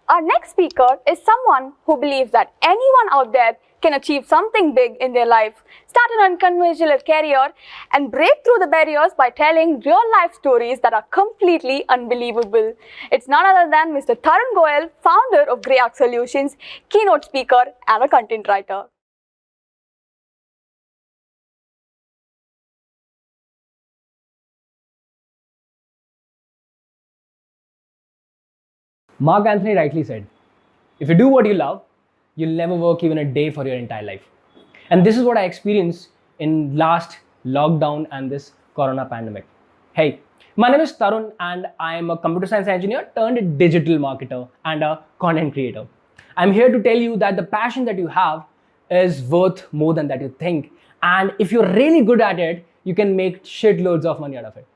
Our next speaker is someone who believes that anyone out there can achieve something big in their life, start an unconventional career, and break through the barriers by telling real-life stories that are completely unbelievable. It's none other than Mr. Tarun Goel, founder of Grey Arc Solutions, keynote speaker, and a content writer. Mark Anthony rightly said, if you do what you love, you'll never work even a day for your entire life. And this is what I experienced in last lockdown and this corona pandemic. Hey, my name is Tarun and I'm a computer science engineer turned digital marketer and a content creator. I'm here to tell you that the passion that you have is worth more than that you think. And if you're really good at it, you can make shitloads of money out of it.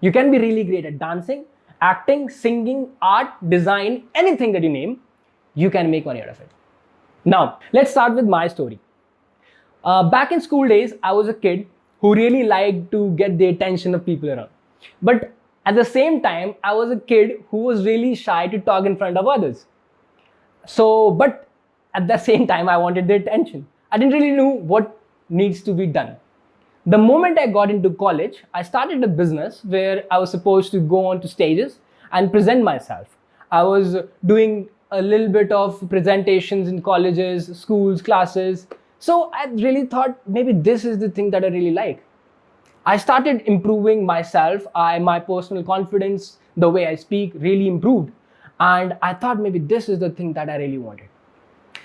You can be really great at dancing, acting, singing, art, design, anything that you name, you can make money out of it. Now, let's start with my story. Back in school days, I was a kid who really liked to get the attention of people around. But at the same time, I was a kid who was really shy to talk in front of others. But at the same time, I wanted their attention. I didn't really know what needs to be done. The moment I got into college, I started a business where I was supposed to go on to stages and present myself. I was doing a little bit of presentations in colleges, schools, classes. So I really thought maybe this is the thing that I really like. I started improving myself. My personal confidence, the way I speak really improved. And I thought maybe this is the thing that I really wanted.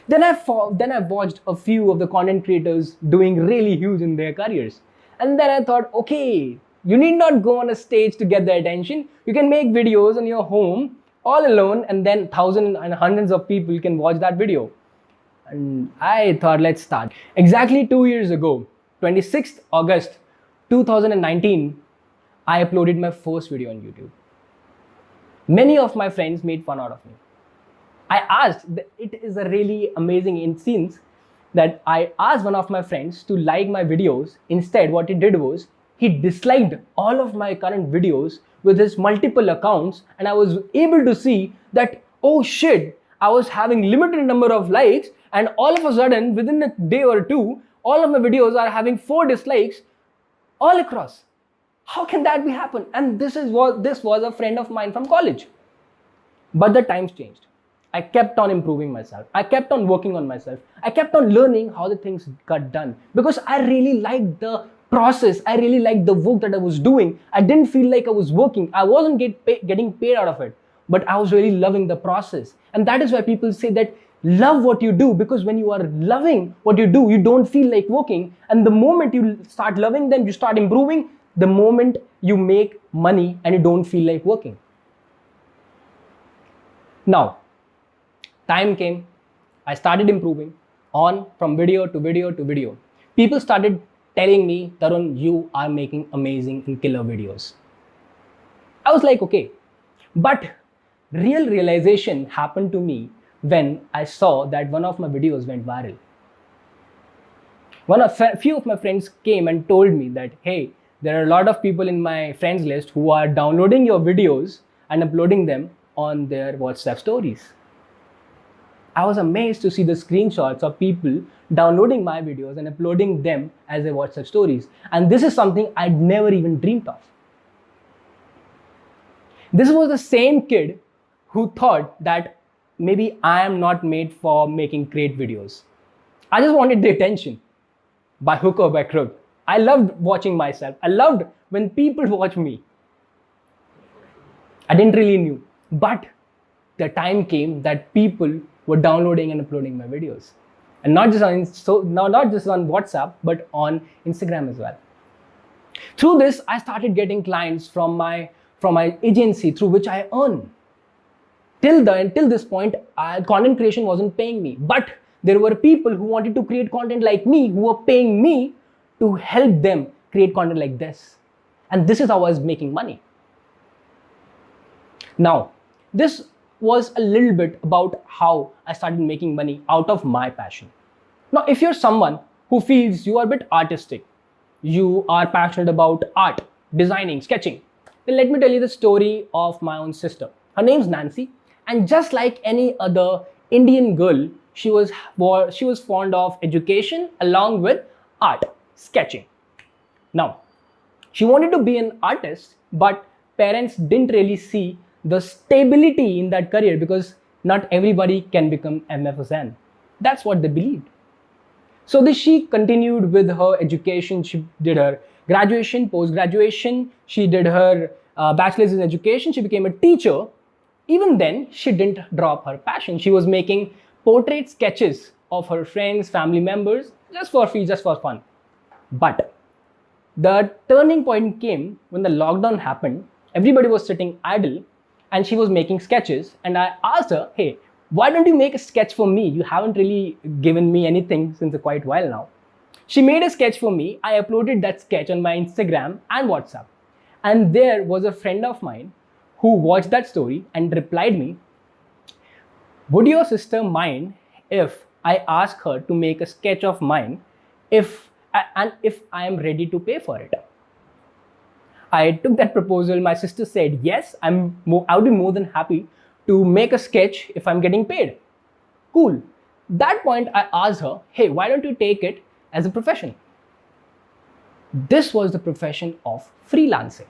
Then I watched a few of the content creators doing really huge in their careers. And then I thought, okay, you need not go on a stage to get their attention. You can make videos on your home all alone, and then thousands and hundreds of people can watch that video. And I thought, let's start. Exactly 2 years ago, 26th August 2019, I uploaded my first video on YouTube. Many of my friends made fun out of me. It is a really amazing instance that I asked one of my friends to like my videos. Instead, what he did was he disliked all of my current videos with his multiple accounts, and I was able to see that, oh shit, I was having limited number of likes, and all of a sudden, within a day or two, all of my videos are having 4 dislikes all across. How can that be happen? And this was a friend of mine from college. But the times changed. I kept on improving myself. I kept on working on myself. I kept on learning how the things got done because I really liked the process. I really liked the work that I was doing. I didn't feel like I was working. I wasn't getting paid out of it, but I was really loving the process. And that is why people say that love what you do, because when you are loving what you do, you don't feel like working. And the moment you start loving them, you start improving. The moment you make money and you don't feel like working. Now, time came, I started improving from video to video to video. People started telling me, Tarun, you are making amazing and killer videos. I was like, okay. But real realization happened to me when I saw that one of my videos went viral. A few of my friends came and told me that, hey, there are a lot of people in my friends list who are downloading your videos and uploading them on their WhatsApp stories. I was amazed to see the screenshots of people downloading my videos and uploading them as their WhatsApp stories. And this is something I'd never even dreamed of. This was the same kid who thought that maybe I am not made for making great videos. I just wanted the attention by hook or by crook. I loved watching myself. I loved when people watch me. I didn't really know, but the time came that people were downloading and uploading my videos, and not just on WhatsApp, but on Instagram as well. Through this, I started getting clients from my agency through which I earn. Till this point, content creation wasn't paying me, but there were people who wanted to create content like me who were paying me to help them create content like this. And this is how I was making money. Now, this was a little bit about how I started making money out of my passion. Now, if you're someone who feels you are a bit artistic, you are passionate about art, designing, sketching, then let me tell you the story of my own sister. Her name's Nancy, And just like any other Indian girl, she was fond of education along with art, sketching. Now, she wanted to be an artist, but parents didn't really see the stability in that career because not everybody can become MFSN. That's what they believed. So she continued with her education. She did her graduation, post-graduation. She did her bachelor's in education. She became a teacher. Even then, she didn't drop her passion. She was making portrait sketches of her friends, family members, just for free, just for fun. But the turning point came when the lockdown happened. Everybody was sitting idle and she was making sketches. And I asked her, hey, why don't you make a sketch for me? You haven't really given me anything since a quite while now. She made a sketch for me. I uploaded that sketch on my Instagram and WhatsApp. And there was a friend of mine who watched that story and replied me, would your sister mind if I ask her to make a sketch of mine if I am ready to pay for it? I took that proposal. My sister said, yes, I would be more than happy to make a sketch if I'm getting paid. Cool. That point, I asked her, hey, why don't you take it as a profession? This was the profession of freelancing.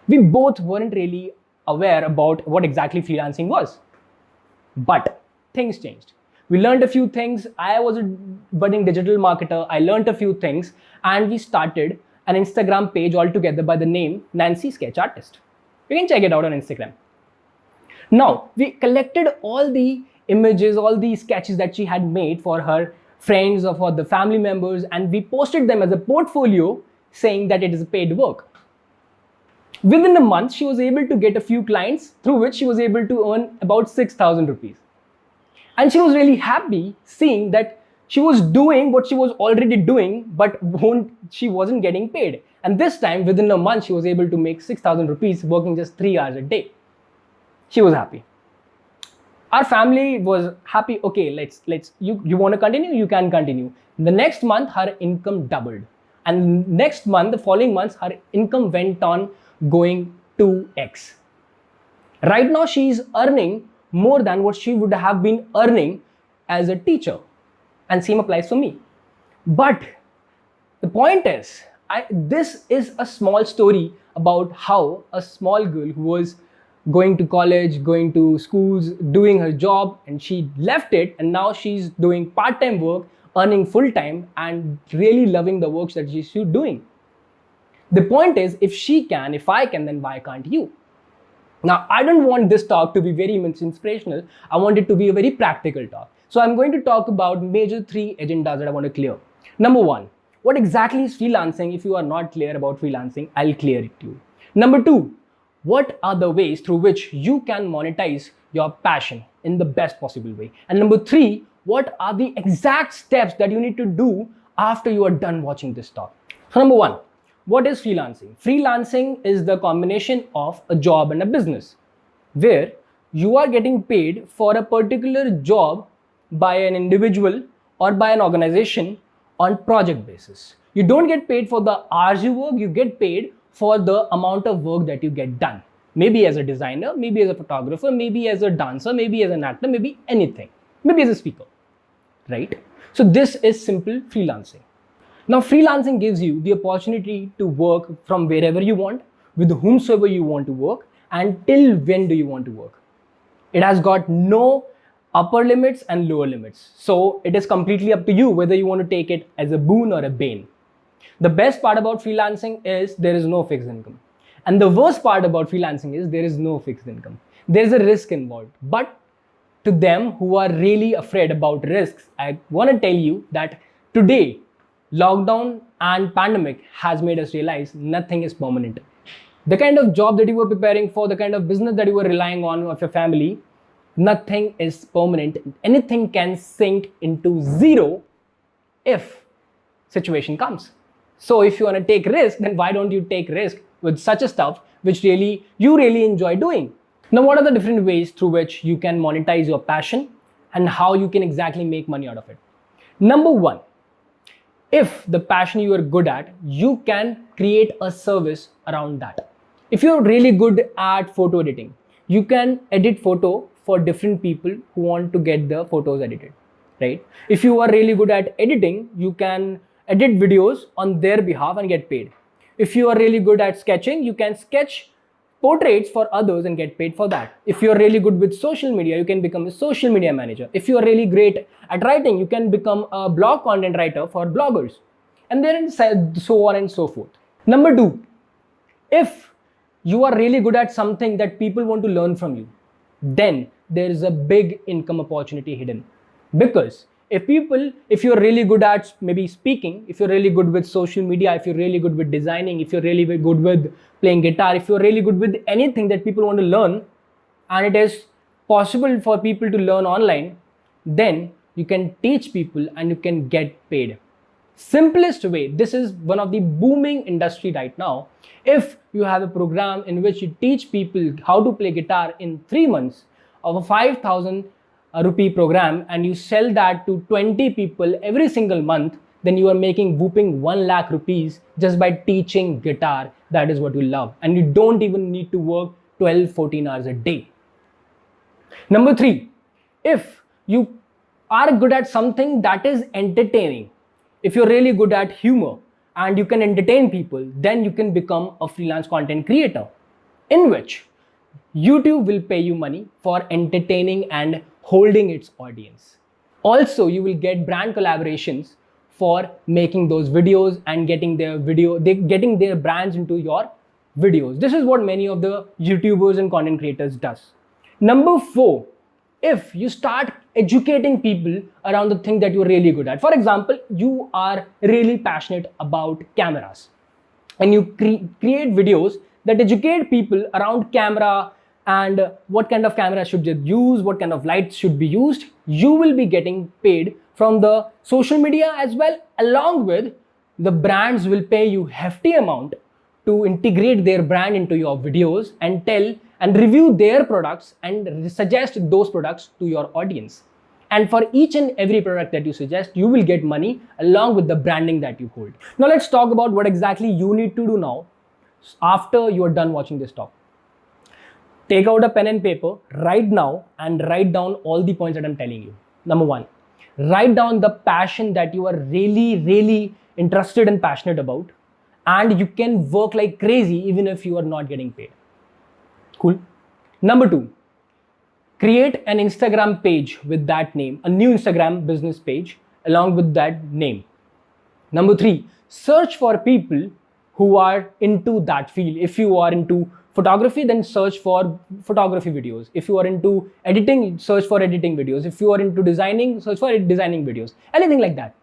We both weren't really aware about what exactly freelancing was. But things changed. We learned a few things. I was a budding digital marketer. I learned a few things and we started an Instagram page altogether by the name Nancy Sketch Artist. You can check it out on Instagram. Now, we collected all the images, all the sketches that she had made for her friends or for the family members, and we posted them as a portfolio saying that it is a paid work. Within a month, she was able to get a few clients through which she was able to earn about 6,000 rupees. And she was really happy seeing that she was doing what she was already doing, but she wasn't getting paid. And this time, within a month, she was able to make 6,000 rupees working just 3 hours a day. She was happy. Our family was happy. Okay, you want to continue? You can continue. The next month, her income doubled. And next month, the following months, her income went on going 2x. Right now, she is earning more than what she would have been earning as a teacher. And same applies for me. But the point is, this is a small story about how a small girl who was going to college, going to schools, doing her job, and she left it, and now she's doing part-time work, earning full-time, and really loving the work that she's doing. The point is, if she can, if I can, then why can't you? Now, I don't want this talk to be very much inspirational. I want it to be a very practical talk. So I'm going to talk about major 3 agendas that I want to clear. Number 1, what exactly is freelancing? If you are not clear about freelancing, I'll clear it to you. Number 2, what are the ways through which you can monetize your passion in the best possible way? And number 3, what are the exact steps that you need to do after you are done watching this talk? So number 1, what is freelancing? Freelancing is the combination of a job and a business where you are getting paid for a particular job by an individual or by an organization on project basis. You don't get paid for the hours you work, you get paid for the amount of work that you get done. Maybe as a designer, maybe as a photographer, maybe as a dancer, maybe as an actor, maybe anything. Maybe as a speaker, right? So this is simple freelancing. Now, freelancing gives you the opportunity to work from wherever you want, with whomsoever you want to work, and till when do you want to work. It has got no upper limits and lower limits. So it is completely up to you whether you want to take it as a boon or a bane. The best part about freelancing is there is no fixed income. And the worst part about freelancing is there is no fixed income. There is a risk involved. But to them who are really afraid about risks, I want to tell you that today, lockdown and pandemic has made us realize nothing is permanent. The kind of job that you were preparing for, the kind of business that you were relying on of your family, nothing is permanent. Anything can sink into zero if situation comes. So if you want to take risk, then why don't you take risk with such a stuff which you really enjoy doing? Now, what are the different ways through which you can monetize your passion and how you can exactly make money out of it? Number 1, if the passion you are good at, you can create a service around that. If you're really good at photo editing, you can edit photo for different people who want to get the photos edited, right? If you are really good at editing, you can edit videos on their behalf and get paid. If you are really good at sketching, you can sketch portraits for others and get paid for that. If you're really good with social media, you can become a social media manager. If you're really great at writing, you can become a blog content writer for bloggers. And then so on and so forth. Number 2, if you are really good at something that people want to learn from you, then there is a big income opportunity hidden. Because if you're really good at maybe speaking, if you're really good with social media, if you're really good with designing, if you're really good with playing guitar, if you're really good with anything that people want to learn, and it is possible for people to learn online, then you can teach people and you can get paid. Simplest way, this is one of the booming industry right now. If you have a program in which you teach people how to play guitar in 3 months of a 5,000 rupee program, and you sell that to 20 people every single month, then you are making whooping 1 lakh rupees just by teaching guitar. That is what you love. And you don't even need to work 12-14 hours a day. Number 3, if you are good at something that is entertaining, if you're really good at humor and you can entertain people, then you can become a freelance content creator, in which YouTube will pay you money for entertaining and holding its audience. Also, you will get brand collaborations for making those videos and getting their brands into your videos. This is what many of the YouTubers and content creators does. Number 4, if you start educating people around the thing that you're really good at. For example, you are really passionate about cameras and you create videos that educate people around camera and what kind of camera should you use, what kind of lights should be used. You will be getting paid from the social media as well, along with the brands will pay you hefty amount to integrate their brand into your videos and tell and review their products and suggest those products to your audience. And for each and every product that you suggest, you will get money along with the branding that you hold. Now let's talk about what exactly you need to do now after you are done watching this talk. Take out a pen and paper right now and write down all the points that I'm telling you. Number 1, write down the passion that you are really interested and passionate about, and you can work like crazy even if you are not getting paid. Cool. Number 2, create an Instagram page with that name, a new Instagram business page along with that name. Number 3, search for people who are into that field. If you are into photography, then search for photography videos. If you are into editing, search for editing videos. If you are into designing, search for designing videos. Anything like that.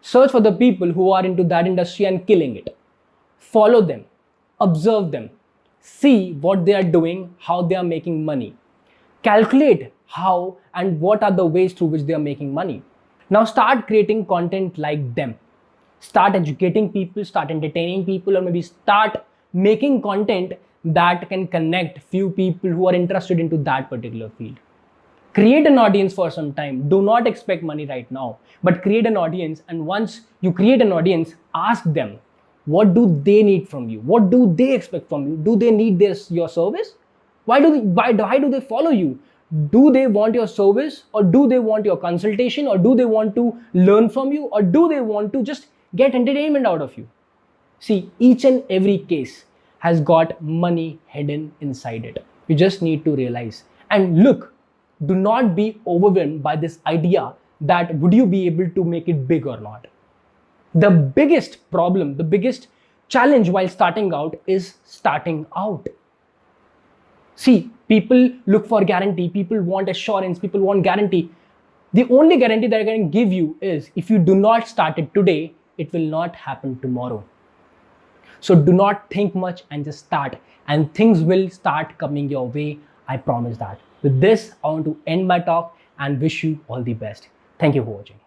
Search for the people who are into that industry and killing it. Follow them, observe them, see what they are doing, how they are making money. Calculate how and what are the ways through which they are making money. Now start creating content like them. Start educating people, start entertaining people, or maybe start making content that can connect few people who are interested into that particular field. Create an audience for some time. Do not expect money right now, but create an audience. And once you create an audience, ask them, what do they need from you? What do they expect from you? Do they need your service? Why do they follow you? Do they want your service, or do they want your consultation, or do they want to learn from you, or do they want to just get entertainment out of you? See, each and every case has got money hidden inside it. You just need to realize. And look, do not be overwhelmed by this idea that would you be able to make it big or not. The biggest problem, the biggest challenge while starting out is starting out. See, people look for guarantee, people want assurance, people want guarantee. The only guarantee that I can give you is if you do not start it today, it will not happen tomorrow. So do not think much and just start, and things will start coming your way. I promise that. With this, I want to end my talk and wish you all the best. Thank you for watching.